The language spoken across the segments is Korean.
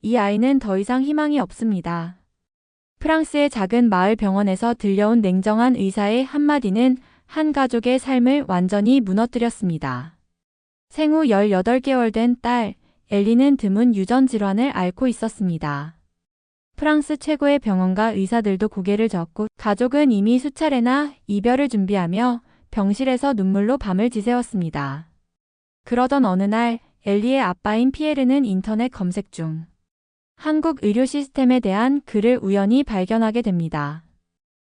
이 아이는 더 이상 희망이 없습니다. 프랑스의 작은 마을 병원에서 들려온 냉정한 의사의 한마디는 한 가족의 삶을 완전히 무너뜨렸습니다. 생후 18개월 된 딸, 엘리는 드문 유전 질환을 앓고 있었습니다. 프랑스 최고의 병원과 의사들도 고개를 젓고 가족은 이미 수차례나 이별을 준비하며 병실에서 눈물로 밤을 지새웠습니다. 그러던 어느 날 엘리의 아빠인 피에르는 인터넷 검색 중 한국 의료 시스템에 대한 글을 우연히 발견하게 됩니다.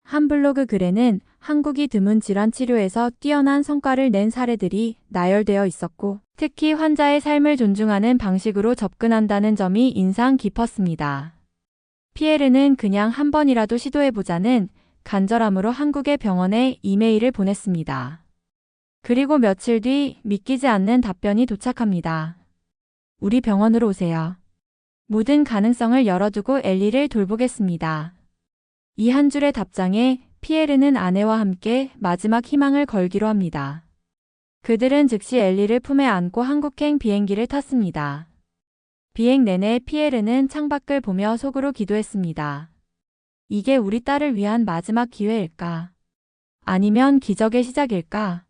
한 블로그 글에는 한국이 드문 질환 치료에서 뛰어난 성과를 낸 사례들이 나열되어 있었고, 특히 환자의 삶을 존중하는 방식으로 접근한다는 점이 인상 깊었습니다. 피에르는 그냥 한 번이라도 시도해보자는 간절함으로 한국의 병원에 이메일을 보냈습니다. 그리고 며칠 뒤 믿기지 않는 답변이 도착합니다. 우리 병원으로 오세요. 모든 가능성을 열어두고 엘리를 돌보겠습니다. 이 한 줄의 답장에 피에르는 아내와 함께 마지막 희망을 걸기로 합니다. 그들은 즉시 엘리를 품에 안고 한국행 비행기를 탔습니다. 비행 내내 피에르는 창밖을 보며 속으로 기도했습니다. 이게 우리 딸을 위한 마지막 기회일까? 아니면 기적의 시작일까?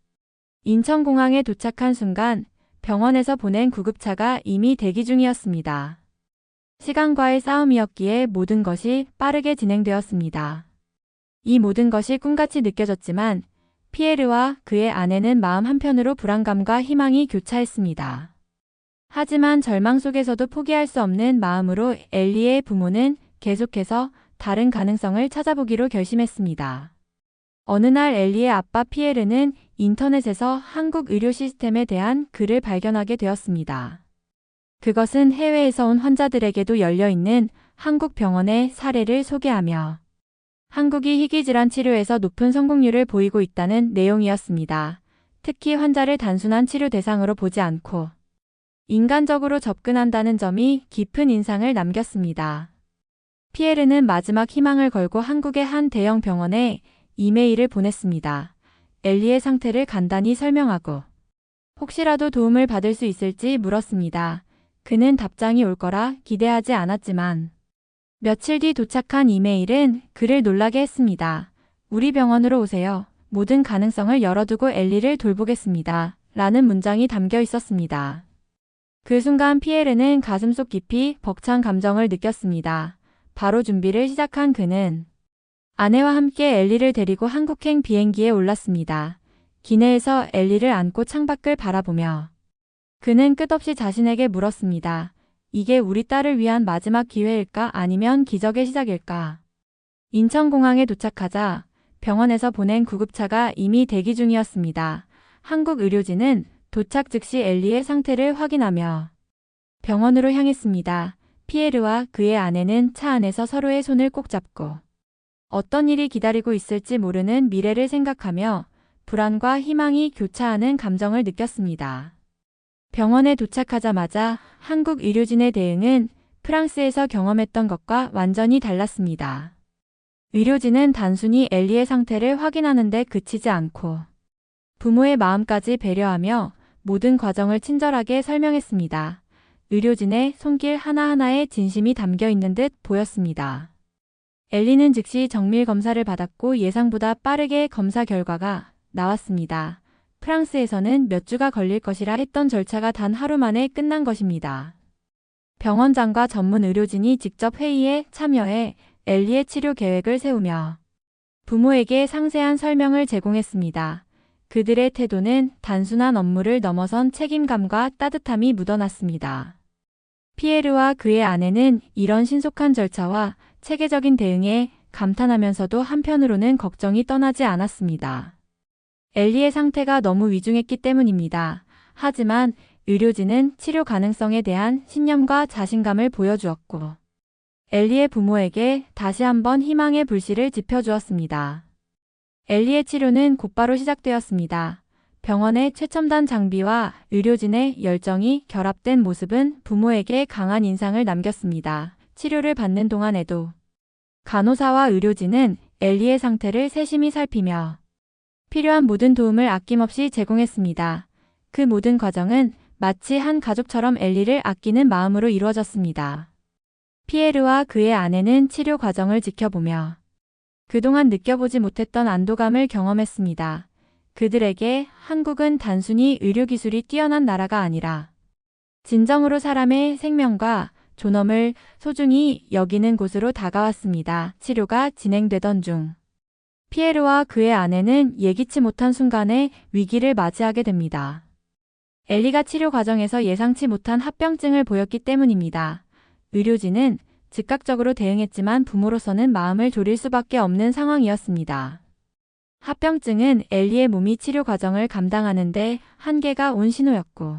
인천공항에 도착한 순간 병원에서 보낸 구급차가 이미 대기 중이었습니다. 시간과의 싸움이었기에 모든 것이 빠르게 진행되었습니다. 이 모든 것이 꿈같이 느껴졌지만 피에르와 그의 아내는 마음 한편으로 불안감과 희망이 교차했습니다. 하지만 절망 속에서도 포기할 수 없는 마음으로 엘리의 부모는 계속해서 다른 가능성을 찾아보기로 결심했습니다. 어느 날 엘리의 아빠 피에르는 인터넷에서 한국 의료 시스템에 대한 글을 발견하게 되었습니다. 그것은 해외에서 온 환자들에게도 열려있는 한국 병원의 사례를 소개하며 한국이 희귀질환 치료에서 높은 성공률을 보이고 있다는 내용이었습니다. 특히 환자를 단순한 치료 대상으로 보지 않고 인간적으로 접근한다는 점이 깊은 인상을 남겼습니다. 피에르는 마지막 희망을 걸고 한국의 한 대형 병원에 이메일을 보냈습니다. 엘리의 상태를 간단히 설명하고 혹시라도 도움을 받을 수 있을지 물었습니다. 그는 답장이 올 거라 기대하지 않았지만 며칠 뒤 도착한 이메일은 그를 놀라게 했습니다. 우리 병원으로 오세요. 모든 가능성을 열어두고 엘리를 돌보겠습니다. 라는 문장이 담겨 있었습니다. 그 순간 피에르는 가슴속 깊이 벅찬 감정을 느꼈습니다. 바로 준비를 시작한 그는 아내와 함께 엘리를 데리고 한국행 비행기에 올랐습니다. 기내에서 엘리를 안고 창밖을 바라보며 그는 끝없이 자신에게 물었습니다. 이게 우리 딸을 위한 마지막 기회일까 아니면 기적의 시작일까? 인천공항에 도착하자 병원에서 보낸 구급차가 이미 대기 중이었습니다. 한국 의료진은 도착 즉시 엘리의 상태를 확인하며 병원으로 향했습니다. 피에르와 그의 아내는 차 안에서 서로의 손을 꼭 잡고 어떤 일이 기다리고 있을지 모르는 미래를 생각하며 불안과 희망이 교차하는 감정을 느꼈습니다. 병원에 도착하자마자 한국 의료진의 대응은 프랑스에서 경험했던 것과 완전히 달랐습니다. 의료진은 단순히 엘리의 상태를 확인하는 데 그치지 않고 부모의 마음까지 배려하며 모든 과정을 친절하게 설명했습니다. 의료진의 손길 하나하나에 진심이 담겨 있는 듯 보였습니다. 엘리는 즉시 정밀 검사를 받았고 예상보다 빠르게 검사 결과가 나왔습니다. 프랑스에서는 몇 주가 걸릴 것이라 했던 절차가 단 하루 만에 끝난 것입니다. 병원장과 전문 의료진이 직접 회의에 참여해 엘리의 치료 계획을 세우며 부모에게 상세한 설명을 제공했습니다. 그들의 태도는 단순한 업무를 넘어선 책임감과 따뜻함이 묻어났습니다. 피에르와 그의 아내는 이런 신속한 절차와 체계적인 대응에 감탄하면서도 한편으로는 걱정이 떠나지 않았습니다. 엘리의 상태가 너무 위중했기 때문입니다. 하지만 의료진은 치료 가능성에 대한 신념과 자신감을 보여주었고 엘리의 부모에게 다시 한번 희망의 불씨를 지펴주었습니다. 엘리의 치료는 곧바로 시작되었습니다. 병원의 최첨단 장비와 의료진의 열정이 결합된 모습은 부모에게 강한 인상을 남겼습니다. 치료를 받는 동안에도 간호사와 의료진은 엘리의 상태를 세심히 살피며 필요한 모든 도움을 아낌없이 제공했습니다. 그 모든 과정은 마치 한 가족처럼 엘리를 아끼는 마음으로 이루어졌습니다. 피에르와 그의 아내는 치료 과정을 지켜보며 그동안 느껴보지 못했던 안도감을 경험했습니다. 그들에게 한국은 단순히 의료기술이 뛰어난 나라가 아니라 진정으로 사람의 생명과 존엄을 소중히 여기는 곳으로 다가왔습니다. 치료가 진행되던 중 피에르와 그의 아내는 예기치 못한 순간에 위기를 맞이하게 됩니다. 엘리가 치료 과정에서 예상치 못한 합병증을 보였기 때문입니다. 의료진은 즉각적으로 대응했지만 부모로서는 마음을 졸일 수밖에 없는 상황이었습니다. 합병증은 엘리의 몸이 치료 과정을 감당하는데 한계가 온 신호였고,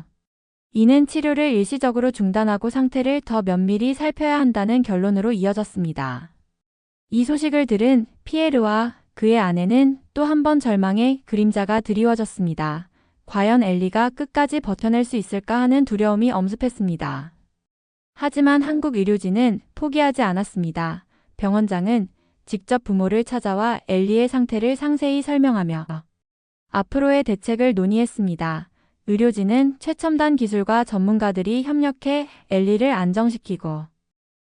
이는 치료를 일시적으로 중단하고 상태를 더 면밀히 살펴야 한다는 결론으로 이어졌습니다. 이 소식을 들은 피에르와 그의 아내는 또 한 번 절망의 그림자가 드리워졌습니다. 과연 엘리가 끝까지 버텨낼 수 있을까 하는 두려움이 엄습했습니다. 하지만 한국 의료진은 포기하지 않았습니다. 병원장은 직접 부모를 찾아와 엘리의 상태를 상세히 설명하며 앞으로의 대책을 논의했습니다. 의료진은 최첨단 기술과 전문가들이 협력해 엘리를 안정시키고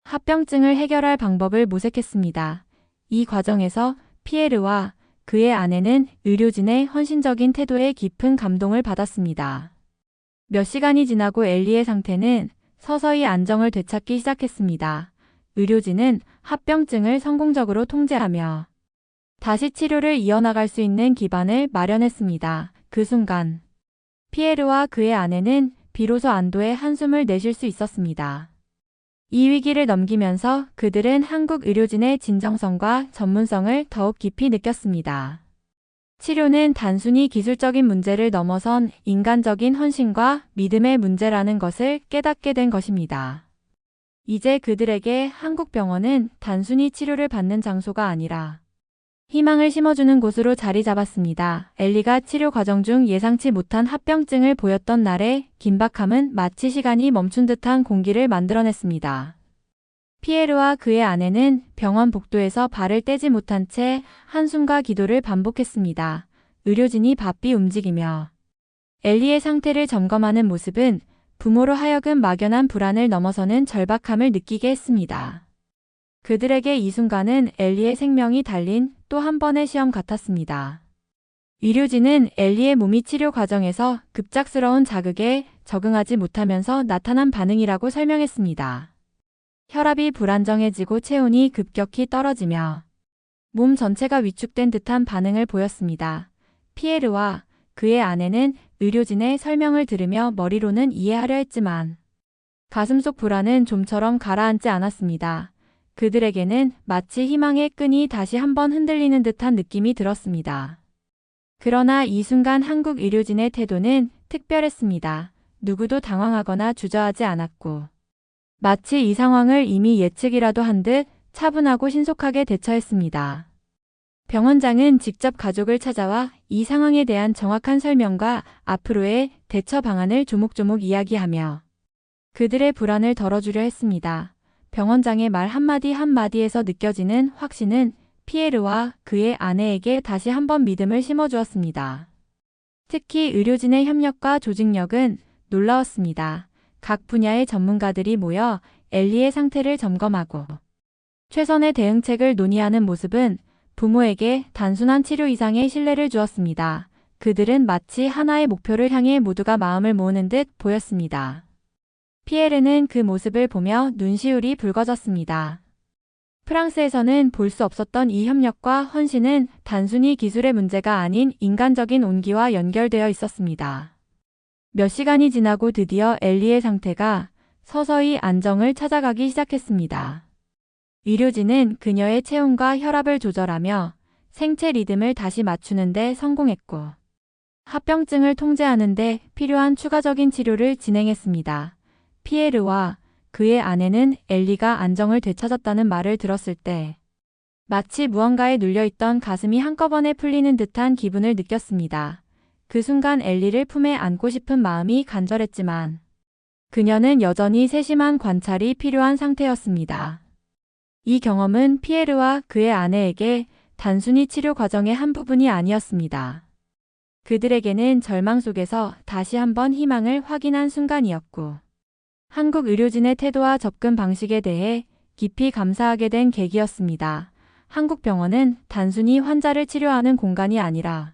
합병증을 해결할 방법을 모색했습니다. 이 과정에서 피에르와 그의 아내는 의료진의 헌신적인 태도에 깊은 감동을 받았습니다. 몇 시간이 지나고 엘리의 상태는 서서히 안정을 되찾기 시작했습니다. 의료진은 합병증을 성공적으로 통제하며 다시 치료를 이어나갈 수 있는 기반을 마련했습니다. 그 순간 피에르와 그의 아내는 비로소 안도의 한숨을 내쉴 수 있었습니다. 이 위기를 넘기면서 그들은 한국 의료진의 진정성과 전문성을 더욱 깊이 느꼈습니다. 치료는 단순히 기술적인 문제를 넘어선 인간적인 헌신과 믿음의 문제라는 것을 깨닫게 된 것입니다. 이제 그들에게 한국 병원은 단순히 치료를 받는 장소가 아니라 희망을 심어주는 곳으로 자리 잡았습니다. 엘리가 치료 과정 중 예상치 못한 합병증을 보였던 날의 긴박함은 마치 시간이 멈춘 듯한 공기를 만들어냈습니다. 피에르와 그의 아내는 병원 복도에서 발을 떼지 못한 채 한숨과 기도를 반복했습니다. 의료진이 바삐 움직이며 엘리의 상태를 점검하는 모습은 부모로 하여금 막연한 불안을 넘어서는 절박함을 느끼게 했습니다. 그들에게 이 순간은 엘리의 생명이 달린 또 한 번의 시험 같았습니다. 의료진은 엘리의 몸이 치료 과정에서 급작스러운 자극에 적응하지 못하면서 나타난 반응이라고 설명했습니다. 혈압이 불안정해지고 체온이 급격히 떨어지며 몸 전체가 위축된 듯한 반응을 보였습니다. 피에르와 그의 아내는 의료진의 설명을 들으며 머리로는 이해하려 했지만 가슴속 불안은 좀처럼 가라앉지 않았습니다. 그들에게는 마치 희망의 끈이 다시 한번 흔들리는 듯한 느낌이 들었습니다. 그러나 이 순간 한국 의료진의 태도는 특별했습니다. 누구도 당황하거나 주저하지 않았고 마치 이 상황을 이미 예측이라도 한 듯 차분하고 신속하게 대처했습니다. 병원장은 직접 가족을 찾아와 이 상황에 대한 정확한 설명과 앞으로의 대처 방안을 조목조목 이야기하며 그들의 불안을 덜어주려 했습니다. 병원장의 말 한마디 한마디에서 느껴지는 확신은 피에르와 그의 아내에게 다시 한번 믿음을 심어주었습니다. 특히 의료진의 협력과 조직력은 놀라웠습니다. 각 분야의 전문가들이 모여 엘리의 상태를 점검하고 최선의 대응책을 논의하는 모습은 부모에게 단순한 치료 이상의 신뢰를 주었습니다. 그들은 마치 하나의 목표를 향해 모두가 마음을 모으는 듯 보였습니다. 피에르는 그 모습을 보며 눈시울이 붉어졌습니다. 프랑스에서는 볼 수 없었던 이 협력과 헌신은 단순히 기술의 문제가 아닌 인간적인 온기와 연결되어 있었습니다. 몇 시간이 지나고 드디어 엘리의 상태가 서서히 안정을 찾아가기 시작했습니다. 의료진은 그녀의 체온과 혈압을 조절하며 생체 리듬을 다시 맞추는 데 성공했고 합병증을 통제하는 데 필요한 추가적인 치료를 진행했습니다. 피에르와 그의 아내는 엘리가 안정을 되찾았다는 말을 들었을 때 마치 무언가에 눌려있던 가슴이 한꺼번에 풀리는 듯한 기분을 느꼈습니다. 그 순간 엘리를 품에 안고 싶은 마음이 간절했지만 그녀는 여전히 세심한 관찰이 필요한 상태였습니다. 이 경험은 피에르와 그의 아내에게 단순히 치료 과정의 한 부분이 아니었습니다. 그들에게는 절망 속에서 다시 한번 희망을 확인한 순간이었고 한국 의료진의 태도와 접근 방식에 대해 깊이 감사하게 된 계기였습니다. 한국 병원은 단순히 환자를 치료하는 공간이 아니라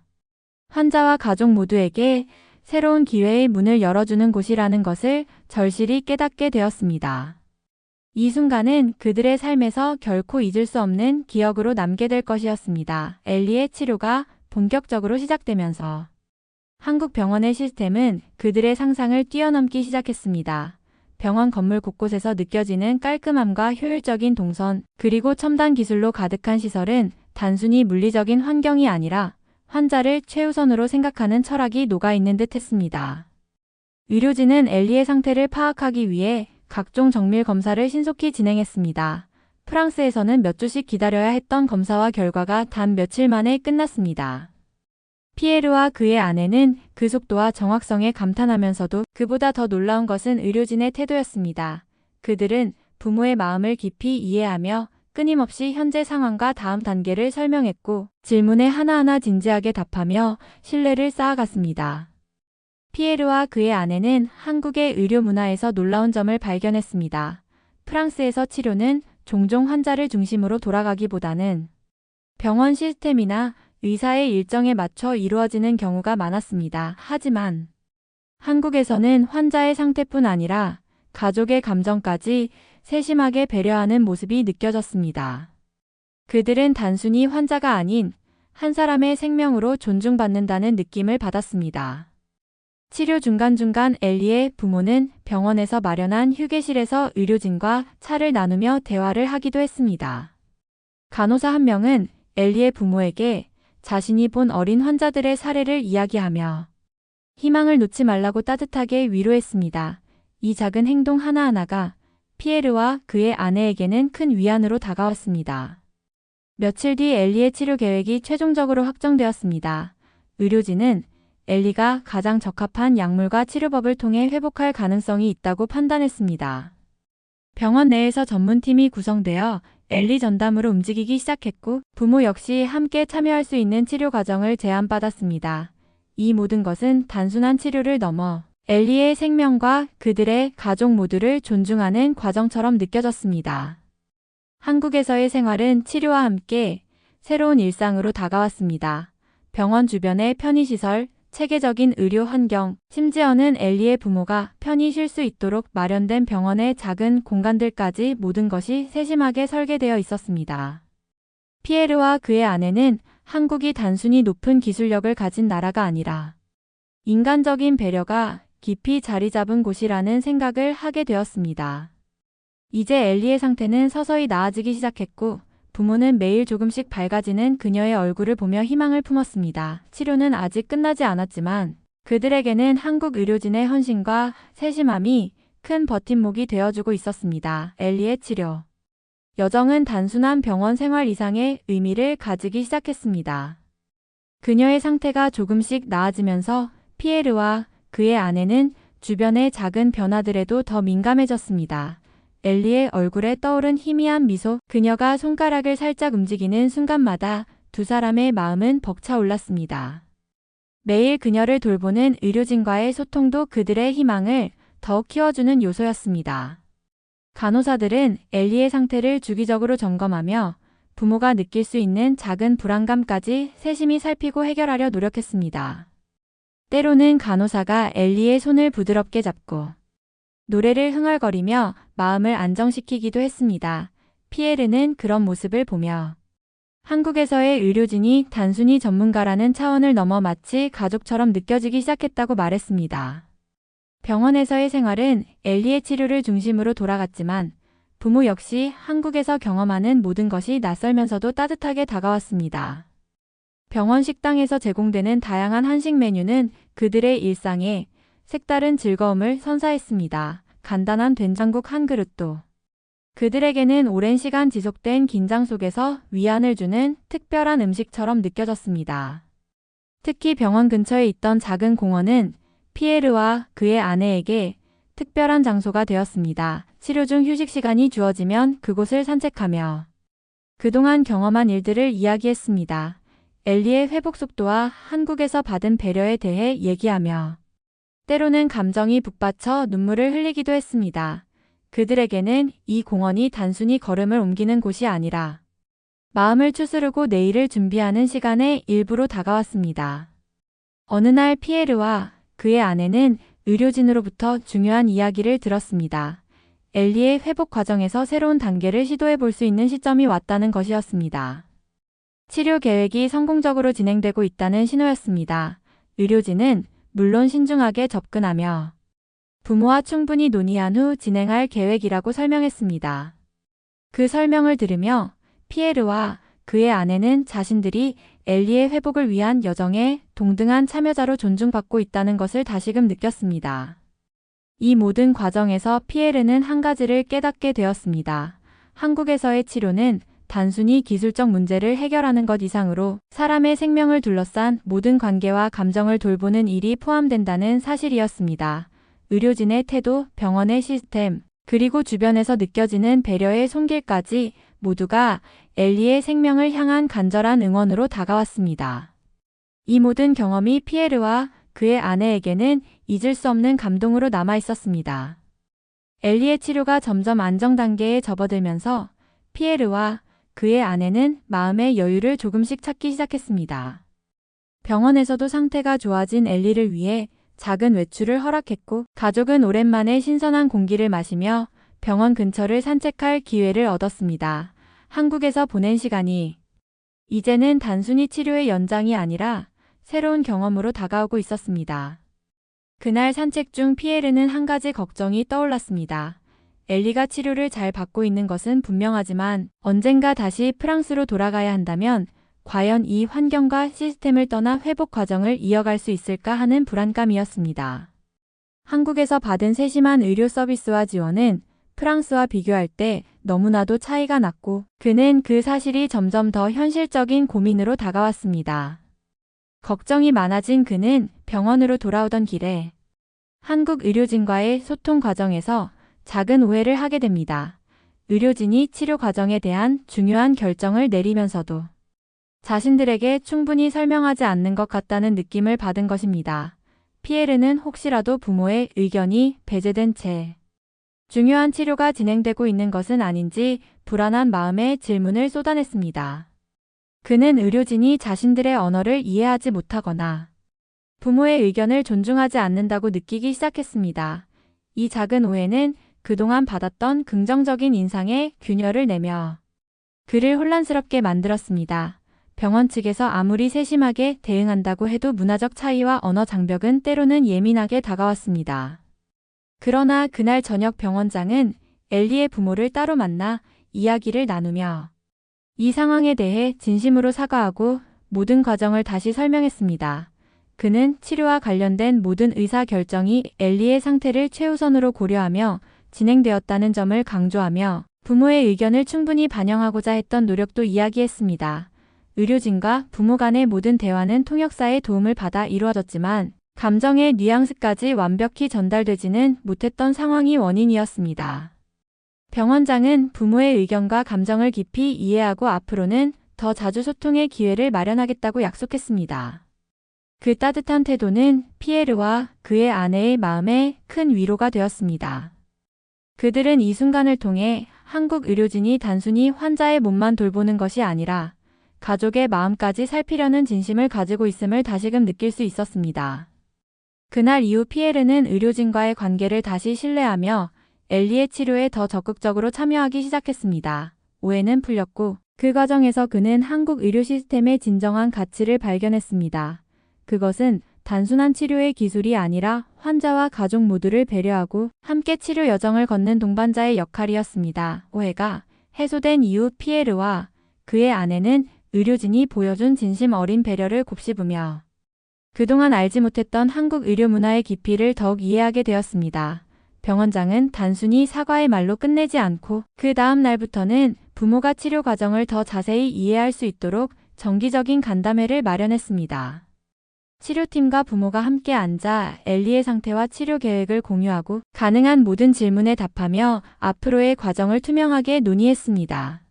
환자와 가족 모두에게 새로운 기회의 문을 열어주는 곳이라는 것을 절실히 깨닫게 되었습니다. 이 순간은 그들의 삶에서 결코 잊을 수 없는 기억으로 남게 될 것이었습니다. 엘리의 치료가 본격적으로 시작되면서 한국 병원의 시스템은 그들의 상상을 뛰어넘기 시작했습니다. 병원 건물 곳곳에서 느껴지는 깔끔함과 효율적인 동선, 그리고 첨단 기술로 가득한 시설은 단순히 물리적인 환경이 아니라 환자를 최우선으로 생각하는 철학이 녹아있는 듯 했습니다. 의료진은 엘리의 상태를 파악하기 위해 각종 정밀 검사를 신속히 진행했습니다. 프랑스에서는 몇 주씩 기다려야 했던 검사와 결과가 단 며칠 만에 끝났습니다. 피에르와 그의 아내는 그 속도와 정확성에 감탄하면서도 그보다 더 놀라운 것은 의료진의 태도였습니다. 그들은 부모의 마음을 깊이 이해하며 끊임없이 현재 상황과 다음 단계를 설명했고 질문에 하나하나 진지하게 답하며 신뢰를 쌓아갔습니다. 피에르와 그의 아내는 한국의 의료 문화에서 놀라운 점을 발견했습니다. 프랑스에서 치료는 종종 환자를 중심으로 돌아가기보다는 병원 시스템이나 의사의 일정에 맞춰 이루어지는 경우가 많았습니다. 하지만 한국에서는 환자의 상태뿐 아니라 가족의 감정까지 세심하게 배려하는 모습이 느껴졌습니다. 그들은 단순히 환자가 아닌 한 사람의 생명으로 존중받는다는 느낌을 받았습니다. 치료 중간중간 엘리의 부모는 병원에서 마련한 휴게실에서 의료진과 차를 나누며 대화를 하기도 했습니다. 간호사 한 명은 엘리의 부모에게 자신이 본 어린 환자들의 사례를 이야기하며 희망을 놓지 말라고 따뜻하게 위로했습니다. 이 작은 행동 하나하나가 피에르와 그의 아내에게는 큰 위안으로 다가왔습니다. 며칠 뒤 엘리의 치료 계획이 최종적으로 확정되었습니다. 의료진은 엘리가 가장 적합한 약물과 치료법을 통해 회복할 가능성이 있다고 판단했습니다. 병원 내에서 전문팀이 구성되어 엘리 전담으로 움직이기 시작했고 부모 역시 함께 참여할 수 있는 치료 과정을 제안받았습니다. 이 모든 것은 단순한 치료를 넘어 엘리의 생명과 그들의 가족 모두를 존중하는 과정처럼 느껴졌습니다. 한국에서의 생활은 치료와 함께 새로운 일상으로 다가왔습니다. 병원 주변의 편의시설, 체계적인 의료 환경, 심지어는 엘리의 부모가 편히 쉴 수 있도록 마련된 병원의 작은 공간들까지 모든 것이 세심하게 설계되어 있었습니다. 피에르와 그의 아내는 한국이 단순히 높은 기술력을 가진 나라가 아니라 인간적인 배려가 깊이 자리 잡은 곳이라는 생각을 하게 되었습니다. 이제 엘리의 상태는 서서히 나아지기 시작했고 부모는 매일 조금씩 밝아지는 그녀의 얼굴을 보며 희망을 품었습니다. 치료는 아직 끝나지 않았지만 그들에게는 한국 의료진의 헌신과 세심함이 큰 버팀목이 되어주고 있었습니다. 엘리의 치료 여정은 단순한 병원 생활 이상의 의미를 가지기 시작했습니다. 그녀의 상태가 조금씩 나아지면서 피에르와 그의 아내는 주변의 작은 변화들에도 더 민감해졌습니다. 엘리의 얼굴에 떠오른 희미한 미소, 그녀가 손가락을 살짝 움직이는 순간마다 두 사람의 마음은 벅차올랐습니다. 매일 그녀를 돌보는 의료진과의 소통도 그들의 희망을 더욱 키워주는 요소였습니다. 간호사들은 엘리의 상태를 주기적으로 점검하며 부모가 느낄 수 있는 작은 불안감까지 세심히 살피고 해결하려 노력했습니다. 때로는 간호사가 엘리의 손을 부드럽게 잡고 노래를 흥얼거리며 마음을 안정시키기도 했습니다. 피에르는 그런 모습을 보며 한국에서의 의료진이 단순히 전문가라는 차원을 넘어 마치 가족처럼 느껴지기 시작했다고 말했습니다. 병원에서의 생활은 엘리의 치료를 중심으로 돌아갔지만 부모 역시 한국에서 경험하는 모든 것이 낯설면서도 따뜻하게 다가왔습니다. 병원 식당에서 제공되는 다양한 한식 메뉴는 그들의 일상에 색다른 즐거움을 선사했습니다. 간단한 된장국 한 그릇도 그들에게는 오랜 시간 지속된 긴장 속에서 위안을 주는 특별한 음식처럼 느껴졌습니다. 특히 병원 근처에 있던 작은 공원은 피에르와 그의 아내에게 특별한 장소가 되었습니다. 치료 중 휴식 시간이 주어지면 그곳을 산책하며 그동안 경험한 일들을 이야기했습니다. 엘리의 회복 속도와 한국에서 받은 배려에 대해 얘기하며 때로는 감정이 북받쳐 눈물을 흘리기도 했습니다. 그들에게는 이 공원이 단순히 걸음을 옮기는 곳이 아니라 마음을 추스르고 내일을 준비하는 시간의 일부로 다가왔습니다. 어느 날 피에르와 그의 아내는 의료진으로부터 중요한 이야기를 들었습니다. 엘리의 회복 과정에서 새로운 단계를 시도해 볼 수 있는 시점이 왔다는 것이었습니다. 치료 계획이 성공적으로 진행되고 있다는 신호였습니다. 의료진은 물론 신중하게 접근하며 부모와 충분히 논의한 후 진행할 계획이라고 설명했습니다. 그 설명을 들으며 피에르와 그의 아내는 자신들이 엘리의 회복을 위한 여정에 동등한 참여자로 존중받고 있다는 것을 다시금 느꼈습니다. 이 모든 과정에서 피에르는 한 가지를 깨닫게 되었습니다. 한국에서의 치료는 단순히 기술적 문제를 해결하는 것 이상으로 사람의 생명을 둘러싼 모든 관계와 감정을 돌보는 일이 포함된다는 사실이었습니다. 의료진의 태도, 병원의 시스템, 그리고 주변에서 느껴지는 배려의 손길까지 모두가 엘리의 생명을 향한 간절한 응원으로 다가왔습니다. 이 모든 경험이 피에르와 그의 아내에게는 잊을 수 없는 감동으로 남아 있었습니다. 엘리의 치료가 점점 안정 단계에 접어들면서 피에르와 그의 아내는 마음의 여유를 조금씩 찾기 시작했습니다. 병원에서도 상태가 좋아진 엘리를 위해 작은 외출을 허락했고 가족은 오랜만에 신선한 공기를 마시며 병원 근처를 산책할 기회를 얻었습니다. 한국에서 보낸 시간이 이제는 단순히 치료의 연장이 아니라 새로운 경험으로 다가오고 있었습니다. 그날 산책 중 피에르는 한 가지 걱정이 떠올랐습니다. 엘리가 치료를 잘 받고 있는 것은 분명하지만 언젠가 다시 프랑스로 돌아가야 한다면 과연 이 환경과 시스템을 떠나 회복 과정을 이어갈 수 있을까 하는 불안감이었습니다. 한국에서 받은 세심한 의료 서비스와 지원은 프랑스와 비교할 때 너무나도 차이가 났고 그는 그 사실이 점점 더 현실적인 고민으로 다가왔습니다. 걱정이 많아진 그는 병원으로 돌아오던 길에 한국 의료진과의 소통 과정에서 작은 오해를 하게 됩니다. 의료진이 치료 과정에 대한 중요한 결정을 내리면서도 자신들에게 충분히 설명하지 않는 것 같다는 느낌을 받은 것입니다. 피에르는 혹시라도 부모의 의견이 배제된 채 중요한 치료가 진행되고 있는 것은 아닌지 불안한 마음에 질문을 쏟아냈습니다. 그는 의료진이 자신들의 언어를 이해하지 못하거나 부모의 의견을 존중하지 않는다고 느끼기 시작했습니다. 이 작은 오해는 그동안 받았던 긍정적인 인상에 균열을 내며 그를 혼란스럽게 만들었습니다. 병원 측에서 아무리 세심하게 대응한다고 해도 문화적 차이와 언어 장벽은 때로는 예민하게 다가왔습니다. 그러나 그날 저녁 병원장은 엘리의 부모를 따로 만나 이야기를 나누며 이 상황에 대해 진심으로 사과하고 모든 과정을 다시 설명했습니다. 그는 치료와 관련된 모든 의사 결정이 엘리의 상태를 최우선으로 고려하며 진행되었다는 점을 강조하며 부모의 의견을 충분히 반영하고자 했던 노력도 이야기했습니다. 의료진과 부모 간의 모든 대화는 통역사의 도움을 받아 이루어졌지만 감정의 뉘앙스까지 완벽히 전달되지는 못했던 상황이 원인이었습니다. 병원장은 부모의 의견과 감정을 깊이 이해하고 앞으로는 더 자주 소통의 기회를 마련하겠다고 약속했습니다. 그 따뜻한 태도는 피에르와 그의 아내의 마음에 큰 위로가 되었습니다. 그들은 이 순간을 통해 한국 의료진이 단순히 환자의 몸만 돌보는 것이 아니라 가족의 마음까지 살피려는 진심을 가지고 있음을 다시금 느낄 수 있었습니다. 그날 이후 피에르는 의료진과의 관계를 다시 신뢰하며 엘리의 치료에 더 적극적으로 참여하기 시작했습니다. 오해는 풀렸고 그 과정에서 그는 한국 의료 시스템의 진정한 가치를 발견했습니다. 그것은 단순한 치료의 기술이 아니라 환자와 가족 모두를 배려하고 함께 치료 여정을 걷는 동반자의 역할이었습니다. 오해가 해소된 이후 피에르와 그의 아내는 의료진이 보여준 진심 어린 배려를 곱씹으며 그동안 알지 못했던 한국 의료 문화의 깊이를 더욱 이해하게 되었습니다. 병원장은 단순히 사과의 말로 끝내지 않고 그 다음 날부터는 부모가 치료 과정을 더 자세히 이해할 수 있도록 정기적인 간담회를 마련했습니다. 치료팀과 부모가 함께 앉아 엘리의 상태와 치료 계획을 공유하고 가능한 모든 질문에 답하며 앞으로의 과정을 투명하게 논의했습니다.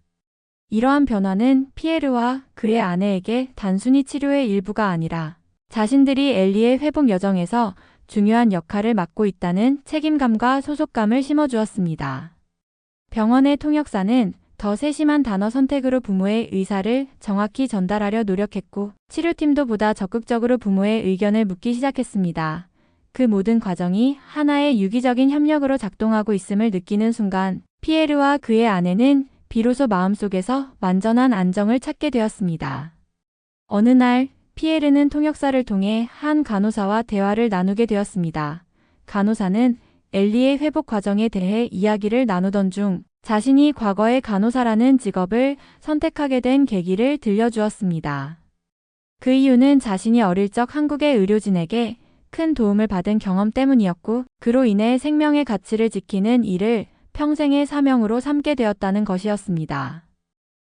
이러한 변화는 피에르와 그의 아내에게 단순히 치료의 일부가 아니라 자신들이 엘리의 회복 여정에서 중요한 역할을 맡고 있다는 책임감과 소속감을 심어주었습니다. 병원의 통역사는 더 세심한 단어 선택으로 부모의 의사를 정확히 전달하려 노력했고, 치료팀도 보다 적극적으로 부모의 의견을 묻기 시작했습니다. 그 모든 과정이 하나의 유기적인 협력으로 작동하고 있음을 느끼는 순간, 피에르와 그의 아내는 비로소 마음속에서 완전한 안정을 찾게 되었습니다. 어느 날, 피에르는 통역사를 통해 한 간호사와 대화를 나누게 되었습니다. 간호사는 엘리의 회복 과정에 대해 이야기를 나누던 중 자신이 과거의 간호사라는 직업을 선택하게 된 계기를 들려주었습니다. 그 이유는 자신이 어릴 적 한국의 의료진에게 큰 도움을 받은 경험 때문이었고, 그로 인해 생명의 가치를 지키는 일을 평생의 사명으로 삼게 되었다는 것이었습니다.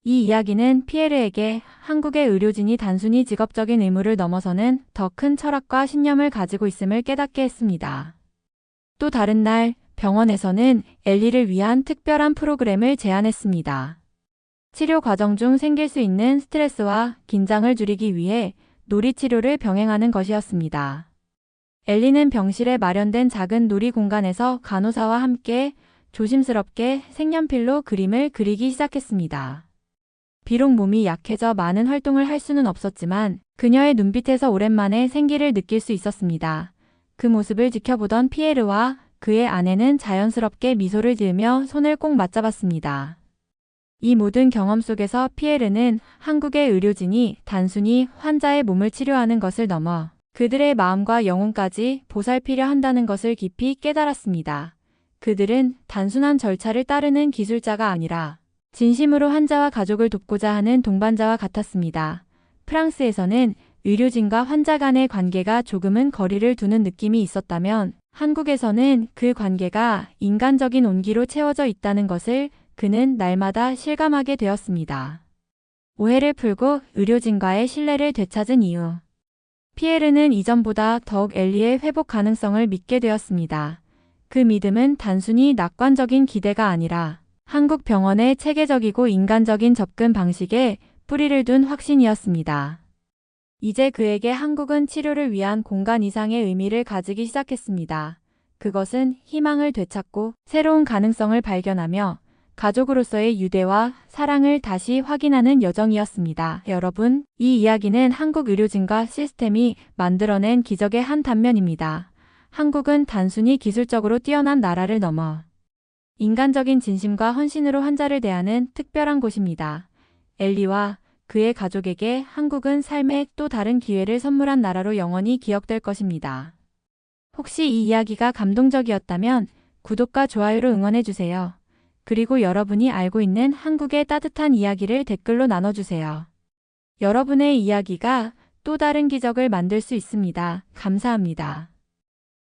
이 이야기는 피에르에게 한국의 의료진이 단순히 직업적인 의무를 넘어서는 더 큰 철학과 신념을 가지고 있음을 깨닫게 했습니다. 또 다른 날, 병원에서는 엘리를 위한 특별한 프로그램을 제안했습니다. 치료 과정 중 생길 수 있는 스트레스와 긴장을 줄이기 위해 놀이치료를 병행하는 것이었습니다. 엘리는 병실에 마련된 작은 놀이 공간에서 간호사와 함께 조심스럽게 색연필로 그림을 그리기 시작했습니다. 비록 몸이 약해져 많은 활동을 할 수는 없었지만 그녀의 눈빛에서 오랜만에 생기를 느낄 수 있었습니다. 그 모습을 지켜보던 피에르와 그의 아내는 자연스럽게 미소를 지으며 손을 꼭 맞잡았습니다. 이 모든 경험 속에서 피에르는 한국의 의료진이 단순히 환자의 몸을 치료하는 것을 넘어 그들의 마음과 영혼까지 보살피려 한다는 것을 깊이 깨달았습니다. 그들은 단순한 절차를 따르는 기술자가 아니라 진심으로 환자와 가족을 돕고자 하는 동반자와 같았습니다. 프랑스에서는 의료진과 환자 간의 관계가 조금은 거리를 두는 느낌이 있었다면 한국에서는 그 관계가 인간적인 온기로 채워져 있다는 것을 그는 날마다 실감하게 되었습니다. 오해를 풀고 의료진과의 신뢰를 되찾은 이유. 피에르는 이전보다 더욱 엘리의 회복 가능성을 믿게 되었습니다. 그 믿음은 단순히 낙관적인 기대가 아니라 한국 병원의 체계적이고 인간적인 접근 방식에 뿌리를 둔 확신이었습니다. 이제 그에게 한국은 치료를 위한 공간 이상의 의미를 가지기 시작했습니다. 그것은 희망을 되찾고 새로운 가능성을 발견하며 가족으로서의 유대와 사랑을 다시 확인하는 여정이었습니다. 여러분, 이 이야기는 한국 의료진과 시스템이 만들어낸 기적의 한 단면입니다. 한국은 단순히 기술적으로 뛰어난 나라를 넘어 인간적인 진심과 헌신으로 환자를 대하는 특별한 곳입니다. 엘리와 그의 가족에게 한국은 삶의 또 다른 기회를 선물한 나라로 영원히 기억될 것입니다. 혹시 이 이야기가 감동적이었다면 구독과 좋아요로 응원해주세요. 그리고 여러분이 알고 있는 한국의 따뜻한 이야기를 댓글로 나눠주세요. 여러분의 이야기가 또 다른 기적을 만들 수 있습니다. 감사합니다.